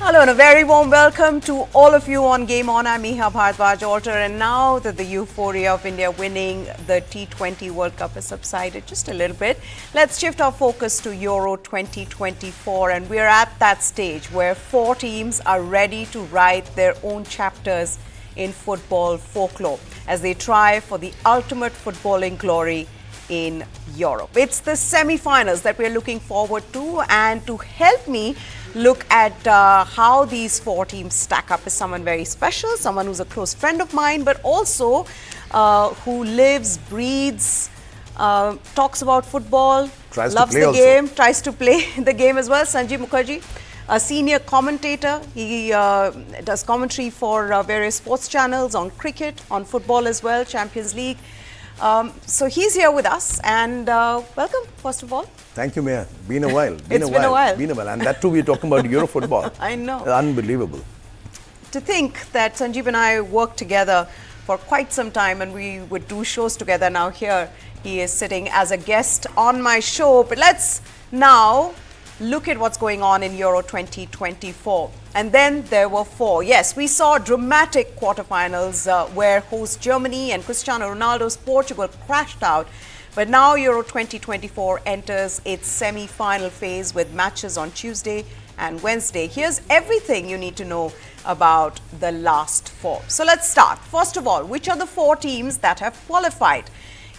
Hello and a very warm welcome to all of you on Game On. I'm Iha Bhardwaj Alter, and now that the euphoria of India winning the T20 World Cup has subsided just a little bit, let's shift our focus to Euro 2024, and we're at that stage where 4 teams are ready to write their own chapters in football folklore as they try for the ultimate footballing glory in Europe. It's the semi-finals that we're looking forward to, and to help me look at how these 4 teams stack up is someone very special, someone who's a close friend of mine, but also who lives, breathes, talks about football, loves the game, tries to play the game as well. Sanjeev Mukherjee, a senior commentator. He does commentary for various sports channels on cricket, on football as well, Champions League. So he's here with us, and welcome, first of all. Thank you, Mayor. Been a while. Been a while. And that too, we're talking about Euro football. I know. Unbelievable. To think that Sanjeev and I worked together for quite some time, and we would do shows together. Now here he is sitting as a guest on my show. But let's now look at what's going on in Euro 2024. And then there were 4. Yes, we saw dramatic quarterfinals where host Germany and Cristiano Ronaldo's Portugal crashed out. But now Euro 2024 enters its semi-final phase with matches on Tuesday and Wednesday. Here's everything you need to know about the last 4. So let's start. First of all, which are the 4 teams that have qualified?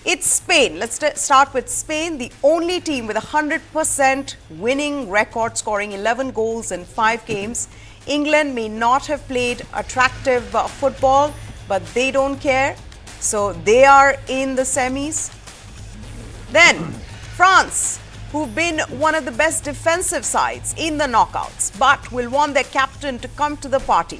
It's Spain. Let's start with Spain, the only team with a 100% winning record, scoring 11 goals in 5 games. England may not have played attractive football, but they don't care. So they are in the semis. Then France, who've been one of the best defensive sides in the knockouts, but will want their captain to come to the party.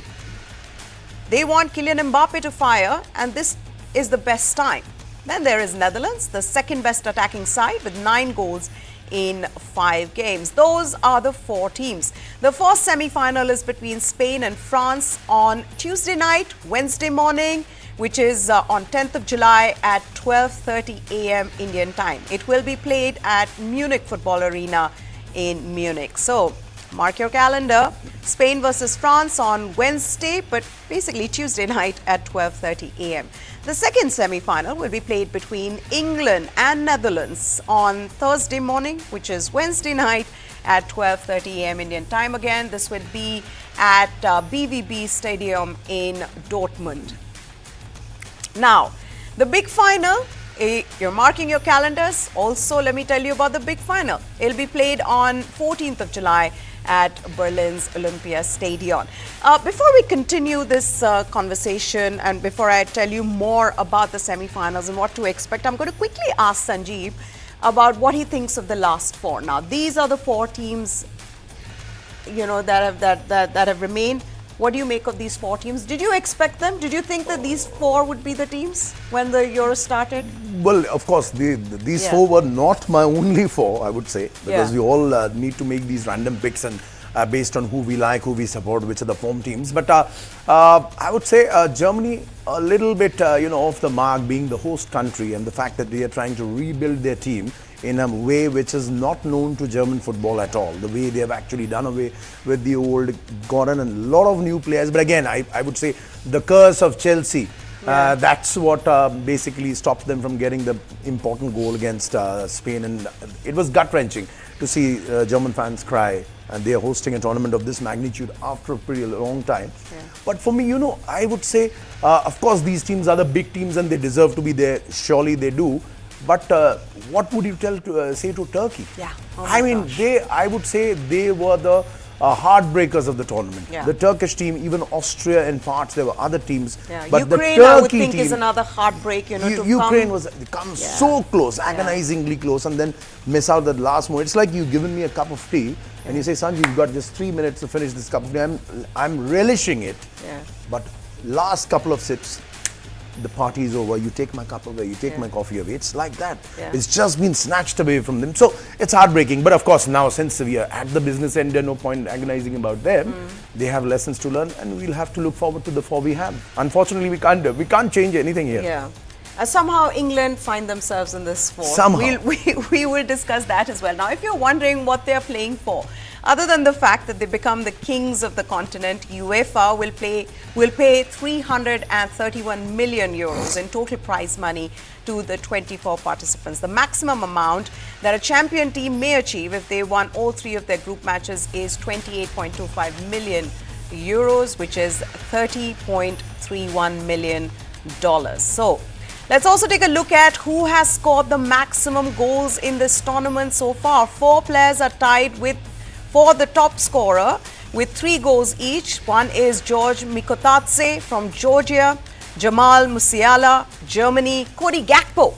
They want Kylian Mbappe to fire, and this is the best time. Then there is Netherlands, the second best attacking side with 9 goals in 5 games. Those are the 4 teams. The first semi-final is between Spain and France on Tuesday night, Wednesday morning, which is on 10th of July at 12:30 a.m. Indian time. It will be played at Munich Football Arena in Munich. So mark your calendar. Spain versus France on Wednesday, but basically Tuesday night at 12:30 a.m. The second semi-final will be played between England and Netherlands on Thursday morning, which is Wednesday night at 12:30 a.m. Indian time. Again, this would be at BVB Stadium in Dortmund. Now, the big final, you're marking your calendars. Also, let me tell you about the big final. It'll be played on 14th of July at Berlin's Olympia Stadion. Before we continue this conversation, and before I tell you more about the semi-finals and what to expect, I'm going to quickly ask Sanjeev about what he thinks of the last 4. Now, these are the 4 teams, you know, that have remained. What do you make of these 4 teams? Did you expect them? Did you think that these 4 would be the teams when the Euro started? Well, of course, these 4 were not my only 4, I would say, because we all need to make these random picks and based on who we like, who we support, which are the form teams. But I would say Germany a little bit, off the mark, being the host country, and the fact that they are trying to rebuild their team in a way which is not known to German football at all. The way they have actually done away with the old, gotten a lot of new players. But again, I would say the curse of Chelsea, that's what basically stops them from getting the important goal against Spain. And it was gut-wrenching to see German fans cry, and they are hosting a tournament of this magnitude after a pretty long time. But for me, I would say, of course, these teams are the big teams and they deserve to be there. Surely they do. But what would you say to Turkey? I would say they were the heartbreakers of the tournament. The Turkish team, even Austria in parts, there were other teams. But Ukraine, the Turkey I would think, team, is another heartbreak, Ukraine was so close, agonizingly close, and then miss out that last moment. It's like you've given me a cup of tea and you say, Sanjeev, you've got just 3 minutes to finish this cup of tea. I'm relishing it. But last couple of sips, the party is over, you take my cup away, you take my coffee away. It's like that. It's just been snatched away from them. So it's heartbreaking. But of course, now since we are at the business end, there's no point agonizing about them. They have lessons to learn, and we'll have to look forward to the 4 we have. Unfortunately, we can't change anything here. Somehow England find themselves in this 4. Somehow. We will discuss that as well. Now, if you're wondering what they're playing for, Other than the fact that they become the kings of the continent, UEFA will pay 331 million euros in total prize money to the 24 participants. The maximum amount that a champion team may achieve if they won all three of their group matches is 28.25 million euros, which is $30.31 million. So let's also take a look at who has scored the maximum goals in this tournament so far. 4 players are tied for the top scorer with 3 goals each. One is George Mikotadze from Georgia, Jamal Musiala, Germany, Cody Gakpo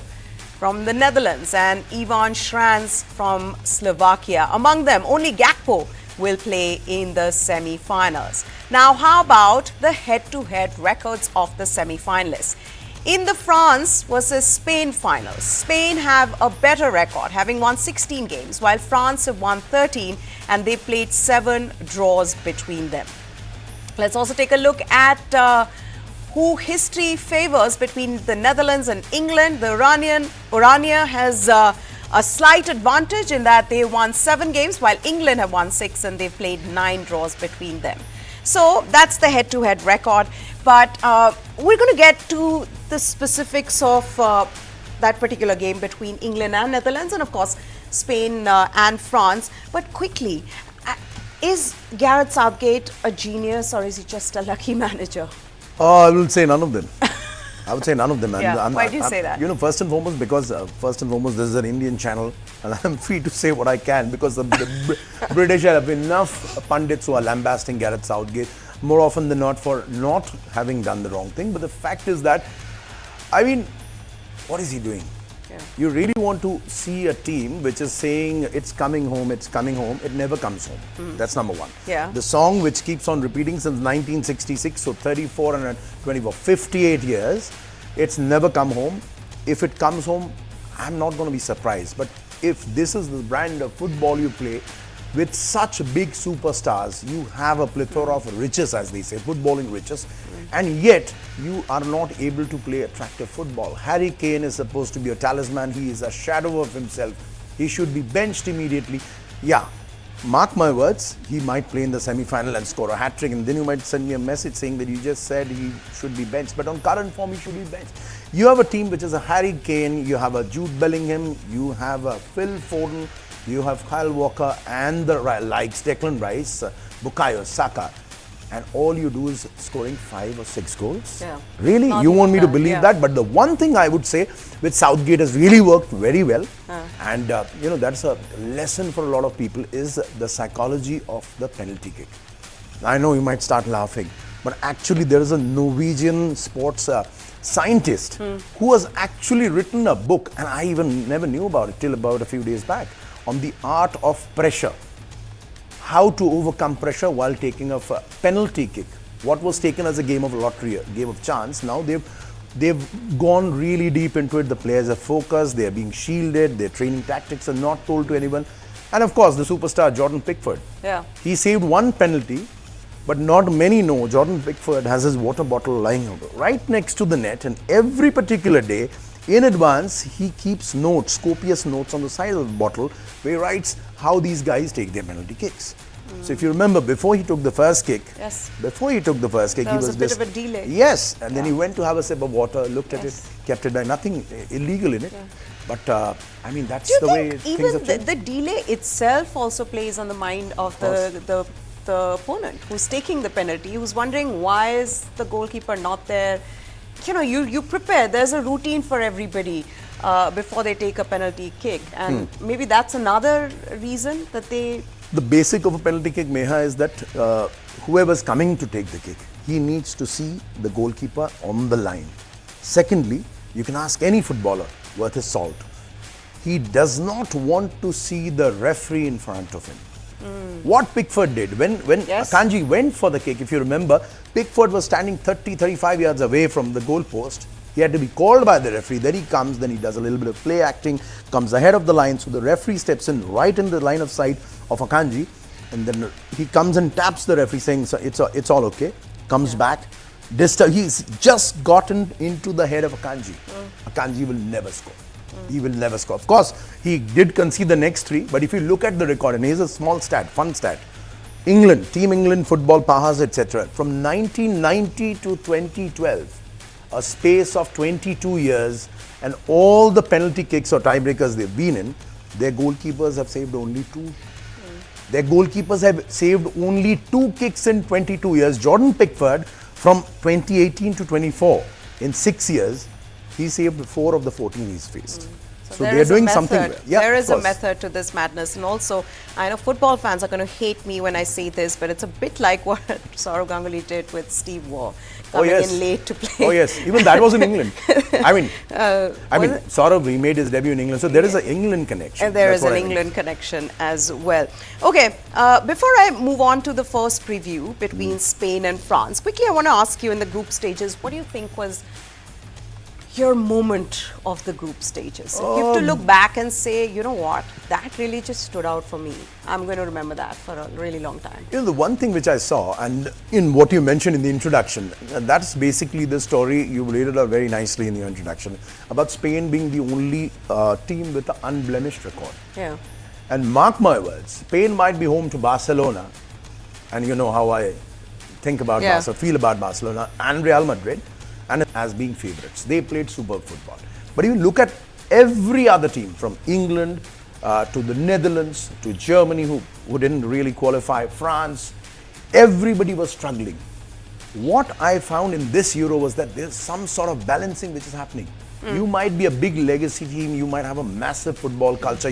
from the Netherlands, and Ivan Schranz from Slovakia. Among them, only Gakpo will play in the semi-finals. Now, how about the head-to-head records of the semi-finalists? In the France versus Spain finals, Spain have a better record, having won 16 games, while France have won 13, and they played 7 draws between them. Let's also take a look at who history favors between the Netherlands and England. The Oranje has a slight advantage in that they won 7 games, while England have won 6, and they've played 9 draws between them. So that's the head-to-head record. But we're going to get to the specifics of that particular game between England and Netherlands, and of course Spain and France. But quickly, is Gareth Southgate a genius, or is he just a lucky manager? I will say none of them. I would say none of them. Yeah. Why do you say that? You know, first and foremost, because this is an Indian channel, and I'm free to say what I can, because the British have enough pundits who are lambasting Gareth Southgate more often than not for not having done the wrong thing. But the fact is that, I mean, what is he doing? Yeah. You really want to see a team which is saying it's coming home, it never comes home. That's number one. Yeah. The song which keeps on repeating since 1966, so 34 and 24, 58 years, it's never come home. If it comes home, I'm not going to be surprised. But if this is the brand of football you play, with such big superstars, you have a plethora of riches, as they say, footballing riches, and yet you are not able to play attractive football. Harry Kane is supposed to be a talisman. He is a shadow of himself. He should be benched immediately. Yeah, mark my words, he might play in the semi-final and score a hat-trick, and then you might send me a message saying that you just said he should be benched, but on current form he should be benched. You have a team which is a Harry Kane, you have a Jude Bellingham, you have a Phil Foden, you have Kyle Walker and the likes, Declan Rice, Bukayo Saka, and all you do is scoring 5 or 6 goals? Yeah. Really? Not you want me to believe that? But the one thing I would say with Southgate has really worked very well, and you know, that's a lesson for a lot of people, is the psychology of the penalty kick. I know you might start laughing, but actually there is a Norwegian sports scientist who has actually written a book, and I even never knew about it till about a few days back, on the art of pressure. How to overcome pressure while taking a penalty kick. What was taken as a game of lottery, a game of chance, now they've gone really deep into it. The players are focused, they are being shielded, their training tactics are not told to anyone. And of course, the superstar Jordan Pickford. Yeah. He saved 1 penalty, but not many know Jordan Pickford has his water bottle lying right next to the net, and every particular day, in advance, he keeps notes, copious notes on the side of the bottle, where he writes how these guys take their penalty kicks. So if you remember, before he took the first kick, he was a bit of a delay. Yes, and then he went to have a sip of water, looked at it, kept it there, nothing illegal in it. Yeah. But I mean, that's the way things have changed. The delay itself also plays on the mind of the opponent who's taking the penalty, who's wondering why is the goalkeeper not there. You know, you prepare. There's a routine for everybody before they take a penalty kick, and maybe that's another reason that they... The basic of a penalty kick, Meha, is that whoever's coming to take the kick, he needs to see the goalkeeper on the line. Secondly, you can ask any footballer worth his salt. He does not want to see the referee in front of him. What Pickford did, when Akanji went for the kick, if you remember, Pickford was standing 30-35 yards away from the goal post. He had to be called by the referee. Then he comes, then he does a little bit of play acting, comes ahead of the line, so the referee steps in right in the line of sight of Akanji, and then he comes and taps the referee saying, so it's all okay, comes back, he's just gotten into the head of Akanji. Akanji will never score. He will never score. Of course, he did concede the next 3, but if you look at the record, and here's a small stat, fun stat. England, Team England, football powers, etc. From 1990 to 2012, a space of 22 years, and all the penalty kicks or tiebreakers they've been in, their goalkeepers have saved only 2. Their goalkeepers have saved only 2 kicks in 22 years. Jordan Pickford, from 2018 to 24, in 6 years, he saved 4 of the 14 he's faced. So they're doing something well. Yeah, there is a method to this madness. And also, I know football fans are going to hate me when I say this, but it's a bit like what Sourav Ganguly did with Steve Waugh, coming in late to play. Oh yes, even that was in England. I mean, Sourav, he made his debut in England, so there is an England connection. And there is an England connection as well. Okay, before I move on to the first preview between Spain and France, quickly I want to ask you, in the group stages, what do you think was your moment of the group stages? If you have to look back and say, you know what, that really just stood out for me. I'm going to remember that for a really long time. You know, the one thing which I saw, and in what you mentioned in the introduction, that's basically the story, you laid it out very nicely in your introduction, about Spain being the only team with an unblemished record. Yeah. And mark my words, Spain might be home to Barcelona, and you know how I think about feel about Barcelona and Real Madrid, and as being favourites. They played superb football. But if you look at every other team, from England to the Netherlands to Germany, who didn't really qualify, France, everybody was struggling. What I found in this Euro was that there's some sort of balancing which is happening. You might be a big legacy team, you might have a massive football culture,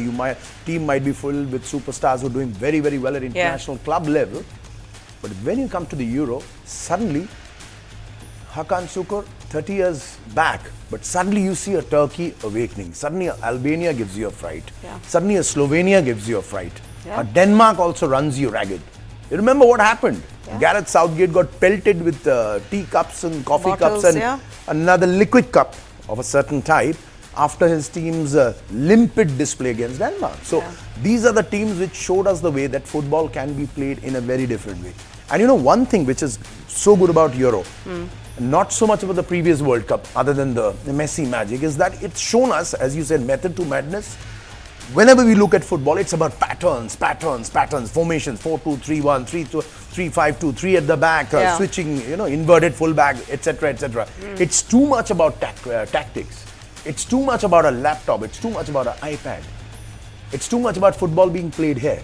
team might be filled with superstars who are doing very, very well at international club level. But when you come to the Euro, suddenly Hakan Şükür, 30 years back, but suddenly you see a Turkey awakening. Suddenly Albania gives you a fright. Suddenly a Slovenia gives you a fright. Denmark also runs you ragged. You remember what happened? Gareth Southgate got pelted with teacups and coffee cups and another liquid cup of a certain type after his team's limpid display against Denmark. So these are the teams which showed us the way that football can be played in a very different way. And you know, one thing which is so good about Euro, not so much about the previous World Cup, other than the Messi magic, is that it's shown us, as you said, method to madness. Whenever we look at football, it's about patterns, formations, 4-2-3-1, 3-5-2, 3 at the back, switching, you know, inverted fullback, etc., etc. It's too much about tactics. It's too much about a laptop. It's too much about an iPad. It's too much about football being played here.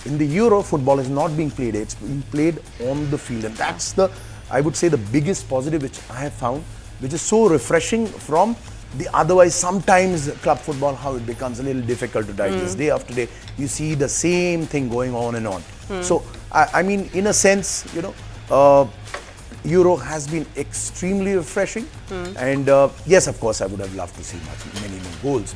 In the Euro, football is not being played here. It's being played on the field, and that's the, I would say, the biggest positive which I have found, which is so refreshing from the otherwise sometimes club football, how it becomes a little difficult to digest. Day after day, you see the same thing going on and on. So, I mean, in a sense, you know, Euro has been extremely refreshing. And yes, of course, I would have loved to see many more goals.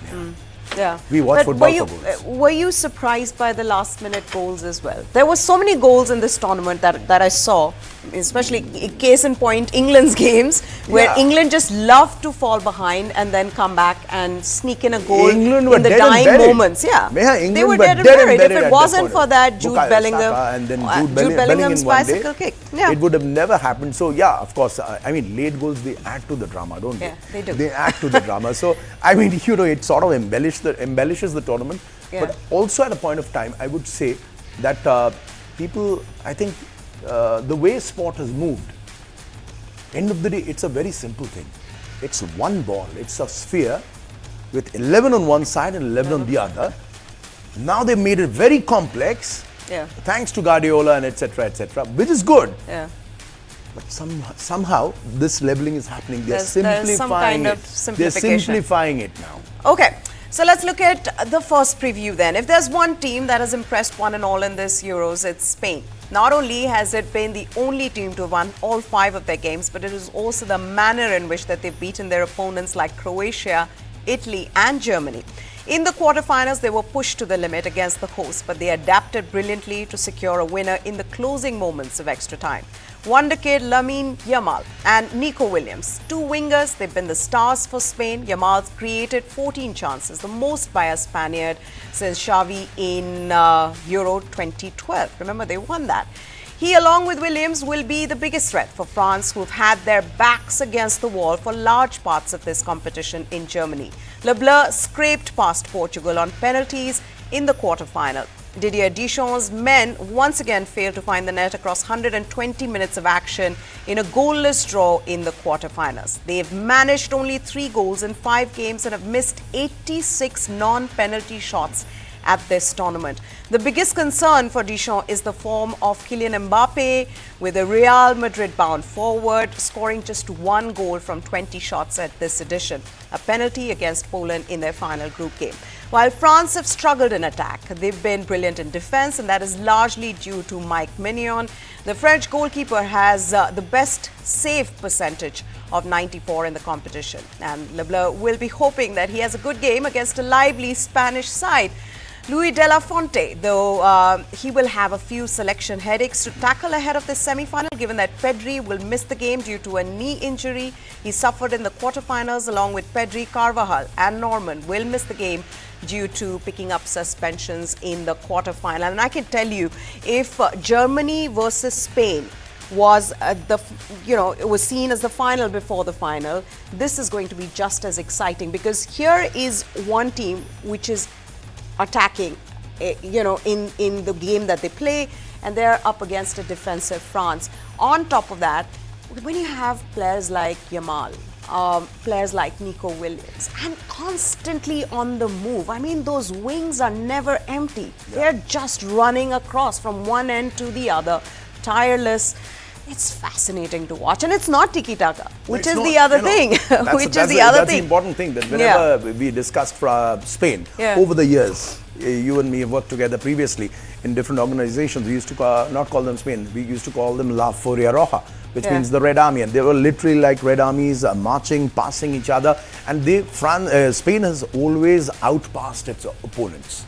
Yeah. We watch football for goals. Were you surprised by the last minute goals as well? There were so many goals in this tournament that I saw, especially case in point England's games, where England just loved to fall behind and then come back and sneak in a goal in the dying moments. Yeah, they were dead and buried. If it wasn't for that Jude Bellingham and then Jude Bellingham's bicycle kick, it would have never happened. So yeah, of course, I mean, late goals, they add to the drama, don't they? Yeah, they do. They add to the drama. So I mean, you know, it sort of embellishes the tournament. But also at a point of time, I would say that people, I think, the way sport has moved, end of the day, it's a very simple thing. It's one ball, it's a sphere with 11 on one side and 11 on the other. Now they've made it very complex, thanks to Guardiola and etc., which is good. But somehow this leveling is happening. They're simplifying some kind it. Of simplification. They're simplifying it now. Okay. So let's look at the first preview then. If there's one team that has impressed one and all in this Euros, it's Spain. Not only has it been the only team to have won all 5 of their games, but it is also the manner in which that they've beaten their opponents like Croatia, Italy and Germany. In the quarterfinals, they were pushed to the limit against the hosts, but they adapted brilliantly to secure a winner in the closing moments of extra time. Wonder kid Lamine Yamal and Nico Williams, 2 wingers, they've been the stars for Spain. Yamal's created 14 chances, the most by a Spaniard since Xavi in Euro 2012. Remember, they won that. He, along with Williams, will be the biggest threat for France, who've had their backs against the wall for large parts of this competition in Germany. Leblanc scraped past Portugal on penalties in the quarter-final. Didier Deschamps' men once again failed to find the net across 120 minutes of action in a goalless draw in the quarter-finals. They've managed only 3 goals in 5 games and have missed 86 non-penalty shots at this tournament. The biggest concern for Deschamps is the form of Kylian Mbappe, with a Real Madrid-bound forward scoring just 1 goal from 20 shots at this edition, a penalty against Poland in their final group game. While France have struggled in attack, they've been brilliant in defense, and that is largely due to Mike Mignon. The French goalkeeper has the best save percentage of 94 in the competition, and Leblanc will be hoping that he has a good game against a lively Spanish side. Luis de la Fuente, though he will have a few selection headaches to tackle ahead of this semi-final, given that Pedri will miss the game due to a knee injury he suffered in the quarterfinals, along with Pedri, Carvajal and Norman will miss the game due to picking up suspensions in the quarterfinal. And I can tell you, if Germany versus Spain was it was seen as the final before the final, this is going to be just as exciting, because here is one team which is attacking, in the game that they play, and they're up against a defensive France. On top of that, when you have players like Yamal, players like Nico Williams, and constantly on the move, I mean, those wings are never empty. They're just running across from one end to the other, tireless. It's fascinating to watch, and it's not tiki-taka, which is the other thing. That's the important thing, that whenever we discussed Spain, over the years, you and me have worked together previously in different organizations. We used to not call them Spain, we used to call them La Furia Roja, which means the Red Army, and they were literally like Red Armies, marching, passing each other, and Spain has always outpassed its opponents.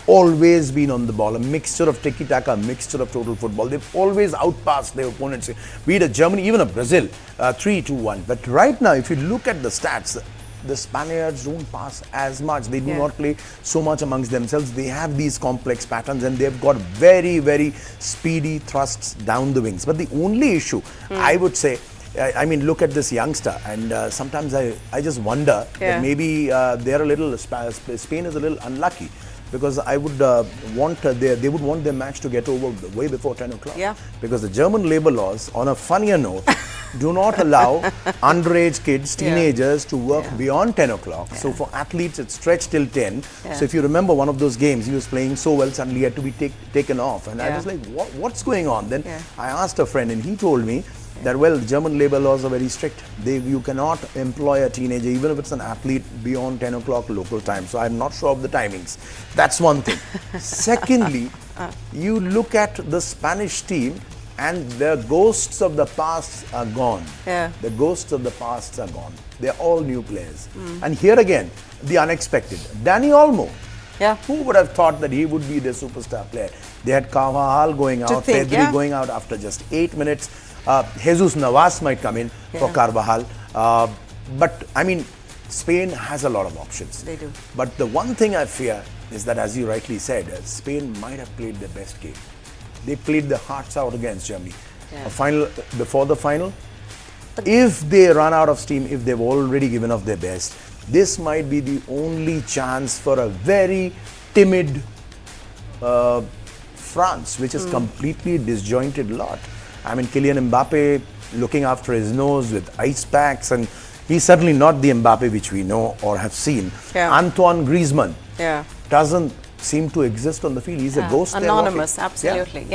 Always been on the ball, a mixture of tiki-taka, a mixture of total football. They've always outpassed their opponents, be it a Germany, even a Brazil, 3-2-1. But right now, if you look at the stats, the Spaniards don't pass as much. They do not play so much amongst themselves. They have these complex patterns, and they've got very, very speedy thrusts down the wings. But the only issue, I would say, I mean, look at this youngster, and sometimes I just wonder that maybe they're a little, Spain is a little unlucky. Because I would they would want their match to get over way before 10 o'clock. Because the German labor laws, on a funnier note, do not allow underage kids, teenagers, to work beyond 10 o'clock. So for athletes, it's stretched till 10. So if you remember one of those games, he was playing so well, suddenly he had to be taken off. And I was like, what's going on? Then I asked a friend, and he told me that, well, German labor laws are very strict. You cannot employ a teenager, even if it's an athlete, beyond 10 o'clock local time. So I'm not sure of the timings. That's one thing. Secondly, you look at the Spanish team, and the ghosts of the past are gone. The ghosts of the past are gone. They're all new players. And here again, the unexpected. Dani Olmo. Who would have thought that he would be the superstar player? They had Carvajal going out, Pedri going out after just 8 minutes. Jesus Navas might come in for Carvajal. But, I mean, Spain has a lot of options. They do. But the one thing I fear is that, as you rightly said, Spain might have played their best game. They played their hearts out against Germany. Before the final, if they run out of steam, if they've already given off their best, this might be the only chance for a very timid France, which is completely disjointed lot. I mean, Kylian Mbappe looking after his nose with ice packs, and he's certainly not the Mbappe which we know or have seen. Antoine Griezmann doesn't seem to exist on the field. He's a ghost. Anonymous, absolutely.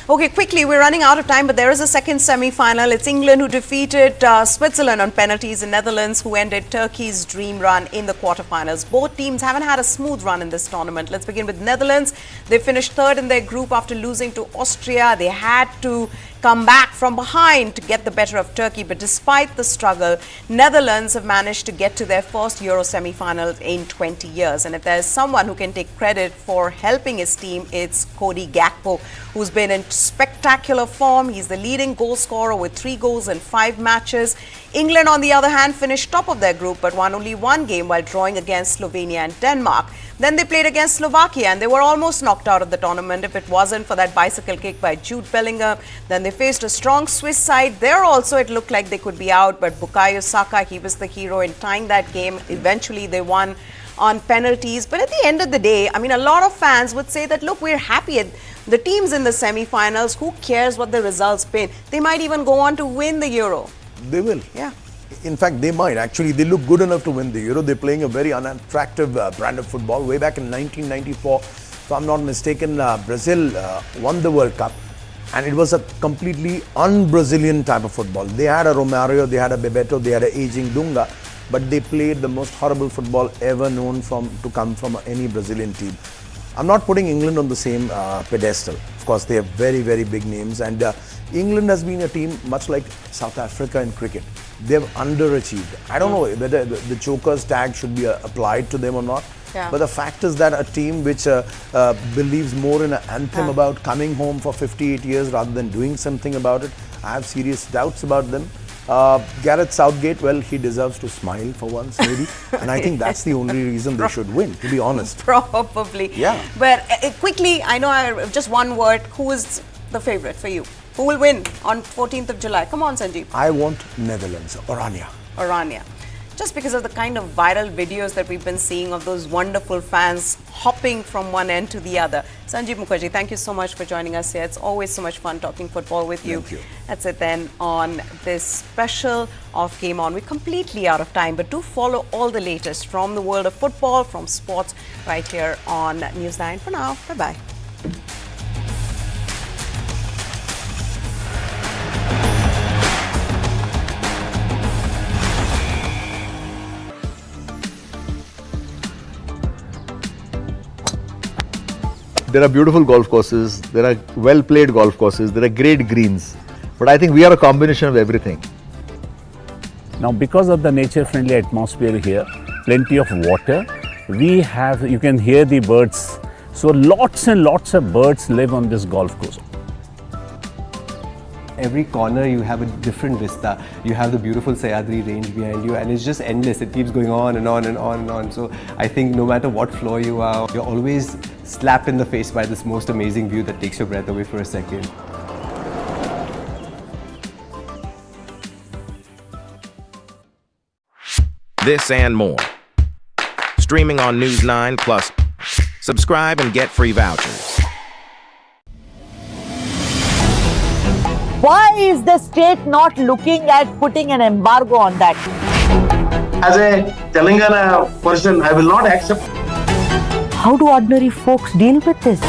Okay, quickly, we're running out of time, but there is a second semi-final. It's England who defeated Switzerland on penalties, and Netherlands who ended Turkey's dream run in the quarterfinals. Both teams haven't had a smooth run in this tournament. Let's begin with Netherlands. They finished third in their group after losing to Austria. They had to come back from behind to get the better of Turkey, but despite the struggle, Netherlands have managed to get to their first Euro semi-final in 20 years. And if there's someone who can take credit for helping his team, it's Cody Gakpo, who's been in spectacular form. He's the leading goal scorer with 3 goals in 5 matches. England, on the other hand, finished top of their group but won only 1 game while drawing against Slovenia and Denmark. Then they played against Slovakia and they were almost knocked out of the tournament if it wasn't for that bicycle kick by Jude Bellingham. Then they faced a strong Swiss side. There also it looked like they could be out, but Bukayo Saka, he was the hero in tying that game. Eventually they won on penalties. But at the end of the day, I mean, a lot of fans would say that, look, we're happy at the teams in the semi-finals. Who cares what the results been? They might even go on to win the Euro. They will. Yeah. In fact, they might. Actually, they look good enough to win the Euro. They're playing a very unattractive brand of football. Way back in 1994, if I'm not mistaken, Brazil won the World Cup. And it was a completely un-Brazilian type of football. They had a Romario, they had a Bebeto, they had a aging Dunga. But they played the most horrible football ever known to come from any Brazilian team. I'm not putting England on the same pedestal. Of course, they have very, very big names. And England has been a team much like South Africa in cricket. They've underachieved. I don't know whether the Chokers tag should be applied to them or not. Yeah. But the fact is that a team which believes more in an anthem about coming home for 58 years rather than doing something about it, I have serious doubts about them. Gareth Southgate, well, he deserves to smile for once, maybe. And I think that's the only reason they should win, to be honest. Probably. Yeah. But quickly, I know just one word. Who is the favorite for you? Who will win on 14th of July? Come on, Sanjeev. I want Netherlands, Oranje. Oranje. Just because of the kind of viral videos that we've been seeing of those wonderful fans hopping from one end to the other. Sanjeev Mukherjee, thank you so much for joining us here. It's always so much fun talking football with you. Thank you. That's it then on this special of Game On. We're completely out of time, but do follow all the latest from the world of football, from sports, right here on News9. For now, bye-bye. There are beautiful golf courses, there are well-played golf courses, there are great greens. But I think we are a combination of everything. Now, because of the nature-friendly atmosphere here, plenty of water, you can hear the birds. So lots and lots of birds live on this golf course. Every corner you have a different vista. You have the beautiful Sayadri range behind you and it's just endless. It keeps going on and on and on and on. So I think no matter what floor you are, you're always slapped in the face by this most amazing view that takes your breath away for a second. This and more. Streaming on News9 Plus. Subscribe and get free vouchers. Why is the state not looking at putting an embargo on that? As a Telangana person, I will not accept. How do ordinary folks deal with this?